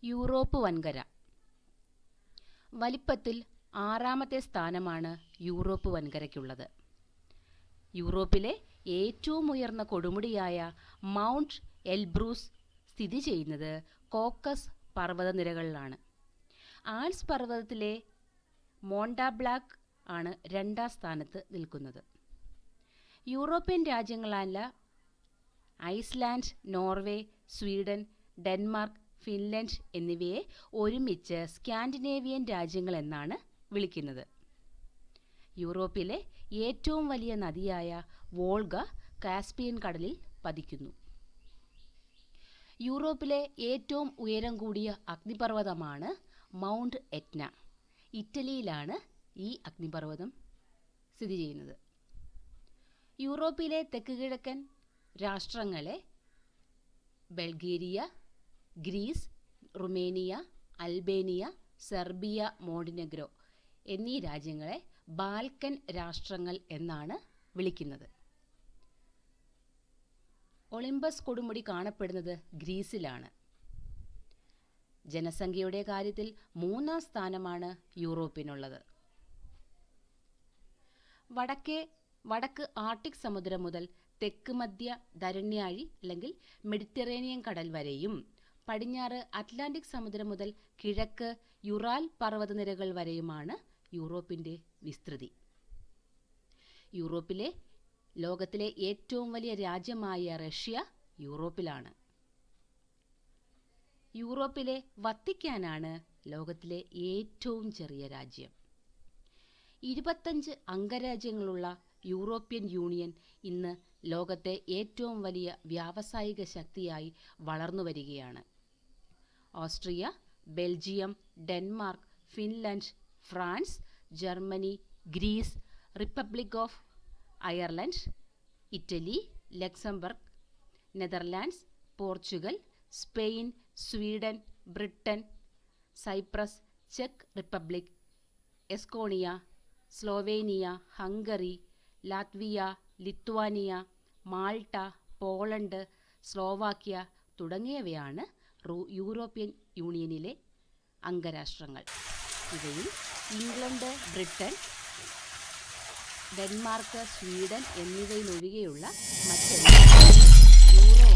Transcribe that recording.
Europe വൻകര. വലിപ്പത്തിൽ 6-ാമത്തെ സ്ഥാനമാണ് Europe വൻകരയ്ക്കുള്ളത്. യൂറോപ്പിലെ ഏറ്റവും ഉയർന്ന കൊടുമുടിയായ മൗണ്ട് എൽബ്രൂസ് സ്ഥിതി ചെയ്യുന്നത് കോക്കസ് പർവ്വതനിരകളിലാണ്. ആൽപ്സ് പർവ്വതത്തിലെ മോണ്ടാബ്ലാക്ക് ആണ് 2-ാം സ്ഥാനത്ത് നിൽക്കുന്നത്. യൂറോപ്യൻ രാജ്യങ്ങളായ Iceland, Norway, Sweden, Denmark, Finland എന്നിവയെ ഒരുമിച്ച് സ്കാൻഡിനേവിയൻ രാജ്യങ്ങൾ എന്നാണ് വിളിക്കുന്നത്. യൂറോപ്പിലെ ഏറ്റവും വലിയ നദിയായ വോൾഗ കാസ്പിയൻ കടലിൽ പതിക്കുന്നു. യൂറോപ്പിലെ ഏറ്റവും ഉയരം കൂടിയ അഗ്നിപർവ്വതമാണ് മൗണ്ട് എറ്റ്ന. ഇറ്റലിയിലാണ് ഈ അഗ്നിപർവ്വതം സ്ഥിതി ചെയ്യുന്നത്. യൂറോപ്പിലെ തെക്കുകിഴക്കൻ രാഷ്ട്രങ്ങളെ Bulgaria, Greece, Romania, Albania, Serbia, Montenegro എന്നീ രാജ്യങ്ങളെ ബാൽക്കൻ രാഷ്ട്രങ്ങൾ എന്നാണ് വിളിക്കുന്നത്. ഒളിമ്പസ് കൊടുമുടി കാണപ്പെടുന്നത് ഗ്രീസിലാണ്. ജനസംഖ്യയുടെ കാര്യത്തിൽ 3-ാം സ്ഥാനമാണ് യൂറോപ്പിനുള്ളത്. വടക്ക് ആർട്ടിക് സമുദ്രം മുതൽ തെക്ക് മധ്യ ധരണ്യാഴി അല്ലെങ്കിൽ മെഡിറ്ററേനിയൻ കടൽ വരെയും പടിഞ്ഞാറ് അറ്റ്ലാന്റിക് സമുദ്രം മുതൽ കിഴക്ക് യുറാൽ പർവ്വതനിരകൾ വരെയുമാണ് യൂറോപ്പിൻ്റെ വിസ്തൃതി. ലോകത്തിലെ ഏറ്റവും വലിയ രാജ്യമായ റഷ്യ യൂറോപ്പിലാണ്. യൂറോപ്പിലെ വത്തിക്കാനാണ് ലോകത്തിലെ ഏറ്റവും ചെറിയ രാജ്യം. 25 അംഗരാജ്യങ്ങളുള്ള യൂറോപ്യൻ യൂണിയൻ ഇന്ന് ലോകത്തെ ഏറ്റവും വലിയ വ്യാവസായിക ശക്തിയായി വളർന്നു വരികയാണ്. Austria, Belgium, Denmark, Finland, France, ജർമ്മനി, Greece, Republic of Ireland, Italy, Luxembourg, Netherlands, Portugal, Spain, Sweden, Britain, Cyprus, ചെക്ക് Republic, Estonia, Slovenia, Hungary, Latvia, Lithuania, Malta, Poland, Slovakia തുടങ്ങിയവയാണ് യൂറോപ്യൻ യൂണിയനിലെ അംഗരാഷ്ട്രങ്ങൾ. ഇവയിൽ ഇംഗ്ലണ്ട്, ബ്രിട്ടൻ, ഡെൻമാർക്ക്, സ്വീഡൻ എന്നിവയിലൊഴികെയുള്ള മറ്റെല്ലാ euro